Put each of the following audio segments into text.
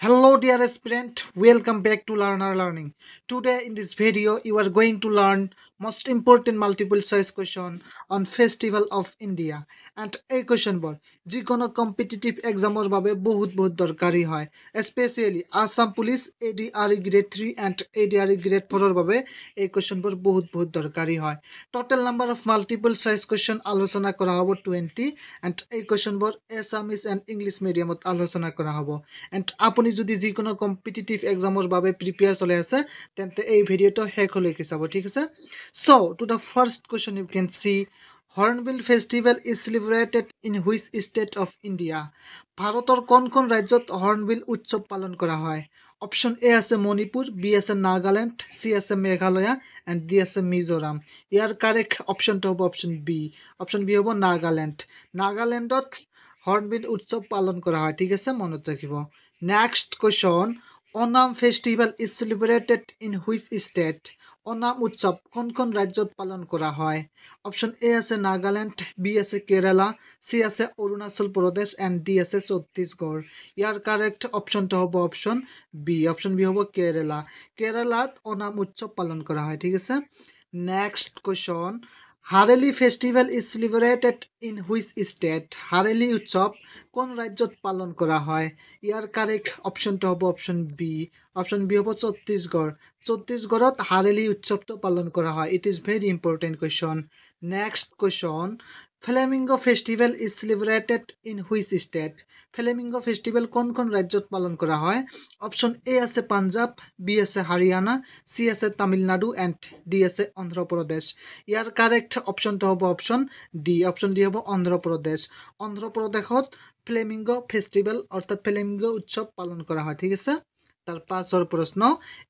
Hello dear aspirant, welcome back to Learner Learning. Today in this video you are going to learn most important multiple choice question on Festival of India and এই question বোৰ যিকোনো competitive exam ৰ বাবে বহুত দৰকাৰী হয়, especially Assam Police ADRE grade 3 and ADRE grade 4 ৰ বাবে এই question বোৰ বহুত দৰকাৰী হয়. Total number of multiple choice question আলোচনা কৰা হ'ব 20 and এই question বোৰ Assamese and English medium ত আলোচনা কৰা হ'ব. And আপুনি যদি যিকোনো কম্পিটিটিভ এক্সামৰ বাবে প্ৰিপেয়াৰ চলি আছে তেন্তে এই ভিডিঅ'টো শেষলৈকে চাব, ঠিক আছে? So to the first question you can see, Hornbill Festival is celebrated in which state of India? ভাৰতৰ কোন ৰাজ্যত হৰ্ণবিল উৎসৱ পালন কৰা হয়? অপশ্যন এ আছে মণিপুৰ, বি আছে নাগালেণ্ড, চি আছে মেঘালয়া এণ্ড ডি আছে মিজোৰাম. ইয়াৰ কাৰেক্ট অপশ্যনটো হ'ব অপশ্যন বি. অপশ্যন বি হ'ব নাগালেণ্ড. নাগালেণ্ডত হৰ্ণবিল উৎসৱ পালন কৰা হয়, ঠিক আছে, মনত ৰাখিব. Next question, Onam festival is celebrated in which state? Onam উৎসৱ কোন ৰাজ্যত পালন কৰা হয়? অপশ্যন এ আছে নাগালেণ্ড, বি আছে কেৰালা, চি আছে অৰুণাচল প্ৰদেশ এণ্ড ডি আছে ছত্তীশগড়. ইয়াৰ কাৰেক্ট অপশ্যনটো হ'ব অপশ্যন বি. অপশ্যন বি হ'ব কেৰেলা. কেৰেলাত ওনাম উৎসৱ পালন কৰা হয়, ঠিক আছে? Next question, Hareli festival is celebrated in which state? Hareli উৎসৱ কোন ৰাজ্যত পালন কৰা হয়? ইয়াৰ কাৰেক্ট অপশ্যনটো হ'ব অপশ্যন বি. অপশ্যন বি হ'ব ছত্তীশগড়. ছত্তীশগড়ত হাৰেলি উৎসৱটো পালন কৰা হয়. It is very important question. Next question, flamingo festival is celebrated in which state? Flamingo festival কোন ৰাজ্যত পালন কৰা হয়? অপশ্যন এ আছে পাঞ্জাৱ, বি আছে হাৰিয়ানা, চি আছে তামিলনাডু এণ্ড ডি আছে অন্ধ্ৰপ্ৰদেশ. ইয়াৰ কাৰেক্ট অপশ্যনটো হ'ব অপশ্যন ডি. অপশ্যন ডি হ'ব অন্ধ্ৰপ্ৰদেশ. অন্ধ্ৰপ্ৰদেশত ফ্লেমিংগো ফেষ্টিভেল অৰ্থাৎ ফ্লেমিংগো উৎসৱ পালন কৰা হয়, ঠিক আছে? তাৰ পাছৰ প্ৰশ্ন,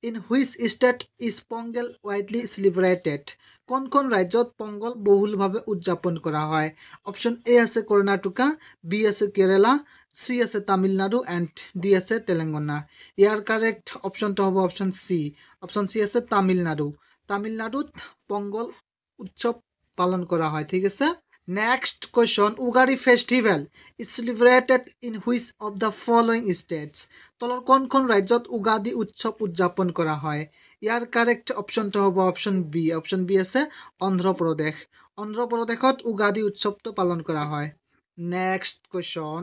in which state is Pongal ৱাইডলি celebrated? কোন ৰাজ্যত পংগল বহুলভাৱে উদযাপন কৰা হয়? অপশ্যন এ আছে কৰ্ণাটকা, বি আছে কেৰেলা, চি আছে তামিলনাডু এণ্ড ডি আছে তেলেংগানা. ইয়াৰ কাৰেক্ট অপশ্যনটো হ'ব অপশ্যন চি. অপশ্যন চি আছে তামিলনাডু. তামিলনাডুত পংগল উৎসৱ পালন কৰা হয়, ঠিক আছে? Next question, Ugadi festival is celebrated in which of the following states? তলৰ কোন ৰাজ্যত উগাদি উৎসৱ উদযাপন কৰা হয়? ইয়াৰ কাৰেক্ট অপশ্যনটো হ'ব অপশ্যন বি. অপশ্যন বি আছে অন্ধ্ৰপ্ৰদেশ. অন্ধ্ৰপ্ৰদেশত উগাদি উৎসৱটো পালন কৰা হয়. Next question,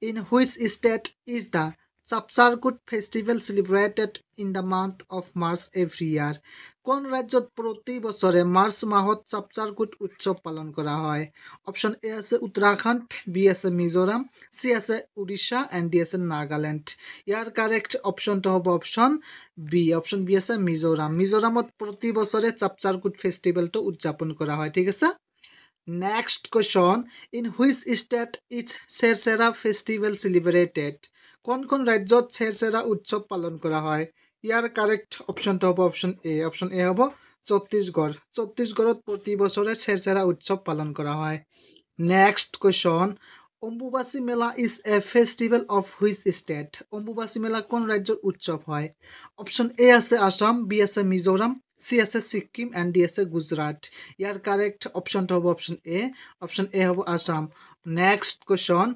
in which state is the Chapcharkut festival celebrated in the month of March every year? কোন ৰাজ্যত প্ৰতি বছৰে মাৰ্চ মাহত চাপচাৰকুট উৎসৱ পালন কৰা হয়? অপশ্যন এ আছে উত্তৰাখণ্ড, বি আছে মিজোৰাম, চি আছে উৰিষ্যা এণ্ড ডি আছে নাগালেণ্ড. ইয়াৰ কাৰেক্ট অপশ্যনটো হ'ব অপশ্যন বি. অপশ্যন বি আছে মিজোৰাম. মিজোৰামত প্ৰতি বছৰে চাপচাৰকুট ফেষ্টিভেলটো উদযাপন কৰা হয়, ঠিক আছে? Next question, in which state is Shershera festival celebrated? কোন ৰাজ্যত ছেৰছেৰা উৎসৱ পালন কৰা হয়? ইয়াৰ কাৰেক্ট অপশ্যনটো হ'ব অপশ্যন এ. অপশ্যন এ হ'ব ছত্তীশগড়. ছত্তীশগড়ত প্ৰতি বছৰে ছেৰছেৰা উৎসৱ পালন কৰা হয়. Next question, Ambubachi Mela is a festival of which state? Ambubachi Mela কোন ৰাজ্যৰ উৎসৱ হয়? অপশ্যন এ আছে আসাম, বি আছে মিজোৰাম, চি আছে ছিকিম এণ্ড ডি আছে গুজৰাট. ইয়াৰ কাৰেক্ট অপশ্যনটো হ'ব অপশ্যন এ. অপশ্যন এ হ'ব Assam. Next question,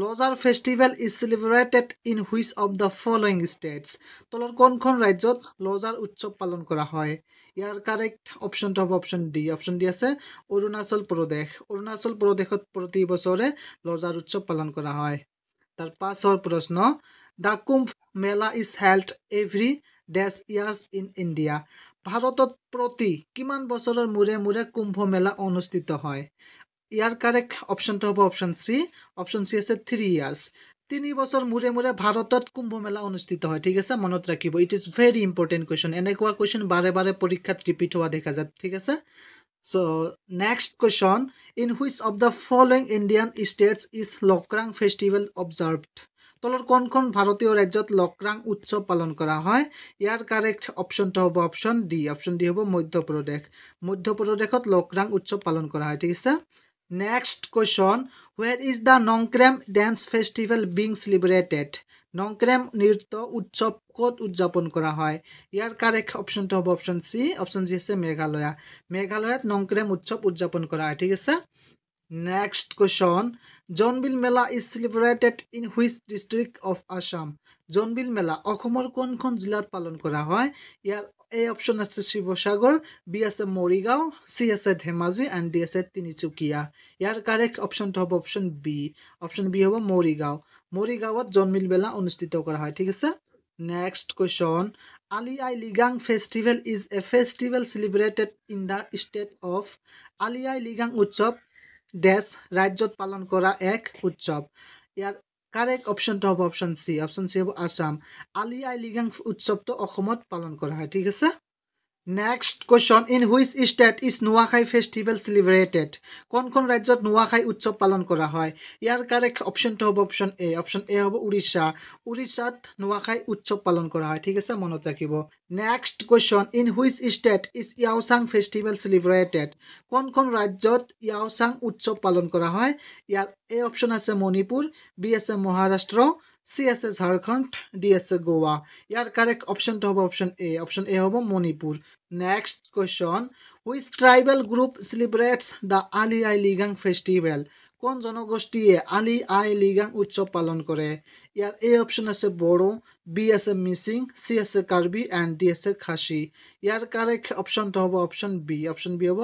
Lozar festival is celebrated in which of the following states? তলৰ কোন ৰাজ্যত লজাৰ উৎসৱ পালন কৰা হয়? ইয়াৰ কাৰেক্ট অপশ্যনটো হ'ব অপশ্যন ডি. অপশ্যন ডি আছে অৰুণাচল প্ৰদেশ. অৰুণাচল প্ৰদেশত প্ৰতি বছৰে লজাৰ উৎসৱ পালন কৰা হয়. তাৰ পাছৰ প্ৰশ্ন, the Kumbh Mela is held every these years in India? ভাৰতত প্ৰতি কিমান বছৰৰ মূৰে কুম্ভ মেলা অনুষ্ঠিত হয়? ইয়াৰ কাৰেক্ট অপশ্যনটো হ'ব অপশ্যন চি. অপশ্যন চি আছে 3 ইয়াৰ্ছ. 3 বছৰ মূৰে ভাৰতত কুম্ভ মেলা অনুষ্ঠিত হয়, ঠিক আছে, মনত ৰাখিব. It is very important question. এনেকুৱা কুৱেশ্যন বাৰে পৰীক্ষাত ৰিপিট হোৱা দেখা যায়, ঠিক আছে? So next question, in which of the following Indian states is Lokrang festival observed? তলৰ কোন ভাৰতীয় ৰাজ্যত লক্ৰাং উৎসৱ পালন কৰা হয়? ইয়াৰ কাৰেক্ট অপশ্যনটো হ'ব অপশ্যন ডি. অপশ্যন ডি হ'ব মধ্যপ্ৰদেশ. মধ্যপ্ৰদেশত লক্ৰাং উৎসৱ পালন কৰা হয়, ঠিক আছে? Next question, where is the Nongkrem dance festival being celebrated? Nongkrem নৃত্য উৎসৱ ক'ত উদযাপন কৰা হয়? ইয়াৰ কাৰেক্ট অপশ্যনটো হ'ব অপশ্যন চি. অপশ্যন চি আছে মেঘালয়া. মেঘালয়াত নংক্ৰেম উৎসৱ উদযাপন কৰা হয়, ঠিক আছে? Next question, Jonbil Mela is celebrated in which district of Assam? Jonbeel মেলা অসমৰ কোনখন জিলাত পালন কৰা হয় ইয়াৰ এ অপশন আছে শিৱসাগৰ বি আছে মৰিগাঁও চি আছে ধেমাজি এণ্ড ডি আছে তিনিচুকীয়া ইয়াৰ কাৰেক্ট অপশনটো হ'ব অপশন বি হ'ব মৰিগাঁৱত জোনবিল মেলা অনুষ্ঠিত কৰা হয় ঠিক আছে next question Ali Aye Ligang festival is a festival celebrated in the state of Ali Aye Ligang উৎসৱ দেশ ৰাজ্যত পালন কৰা এক উৎসৱ ইয়াৰ কাৰেক্ট অপশনটো হ'ব অপশন চি হ'ব আসাম আলি আই লিগাং উৎসৱটো অসমত পালন কৰা হয় ঠিক আছে Next question. In which state is Nuakhai festival celebrated? কোন ৰাজ্যত নুৱাখাই উৎসৱ পালন কৰা হয় ইয়াৰ কাৰেক্ট অপশনটো হ'ব অপশন এ হ'ব উৰিষ্যাত নুৱাখাই উৎসৱ পালন কৰা হয় ঠিক আছে মনত ৰাখিব next question in which state is Yaoshang festival celebrated কোন ৰাজ্যত ইয়াওচাং উৎসৱ পালন কৰা হয় ইয়াৰ এ অপশন আছে মণিপুৰ বি আছে মহাৰাষ্ট্ৰ চি আছে ঝাৰখণ্ড ডি আছে গোৱা ইয়াৰ কাৰেক্ট অপশনটো হ'ব অপশন এ হ'ব Manipur Next question. Which tribal group celebrates the Ali Ai Ligang festival? কোন জনগোষ্ঠীয়ে আলি আই লিগাং উৎসৱ পালন কৰে ইয়াৰ এ অপশন আছে বড়ো বি আছে মিচিং চি আছে কাৰ্বি এণ্ড ডি আছে খাচী ইয়াৰ কাৰেক্ট অপশনটো হ'ব অপশন বি হ'ব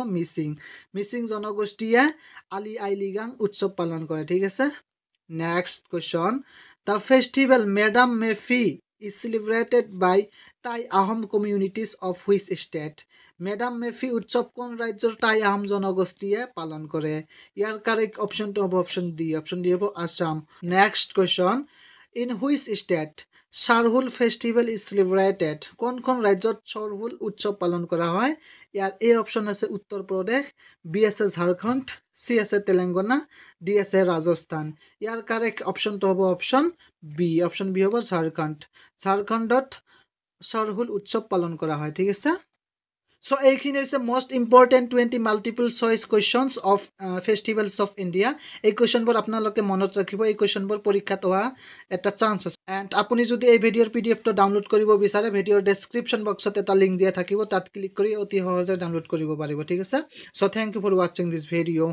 মিচিং জনগোষ্ঠীয়ে আলি আই লিগাং উৎসৱ পালন কৰে ঠিক আছে next question the festival Medam Mephi is celebrated by Thai Ahom communities of which state? Medam Mephi উৎসৱ কোন ৰাজ্যৰ টাই আহোম জনগোষ্ঠীয়ে পালন কৰে ইয়াৰ কাৰেক্ট অপশনটো হ'ব অপশন ডি হ'ব Assam next question in which state Sarhul festival is celebrated কোন ৰাজ্যত চাৰহুল উৎসৱ পালন কৰা হয় ইয়াৰ এ অপশন আছে উত্তৰ প্ৰদেশ বি আছে ঝাৰখণ্ড চি আছে তেলেংগানা ডি আছে ৰাজস্থান ইয়াৰ কাৰেক্ট অপশনটো হ'ব অপশন বি হ'ব ঝাৰখণ্ডত চাৰহুল উৎসৱ পালন কৰা হয় ঠিক আছে So, এইখিনি হৈছে most important 20 multiple choice questions of festivals of India. এই কুৱেশ্যনবোৰ আপোনালোকে মনত ৰাখিব এই কুৱেশ্যনবোৰ পৰীক্ষাত অহা এটা চান্স আছে এণ্ড আপুনি যদি এই ভিডিঅ'ৰ পিডিএফটো ডাউনলোড কৰিব বিচাৰে ভিডিঅ'ৰ ডেছক্ৰিপশ্যন বক্সত এটা লিংক দিয়া থাকিব তাত ক্লিক কৰি অতি সহজে ডাউনলোড কৰিব পাৰিব ঠিক আছে চ' থেংক ইউ ফৰ ৱাচিং দিছ ভিডিঅ'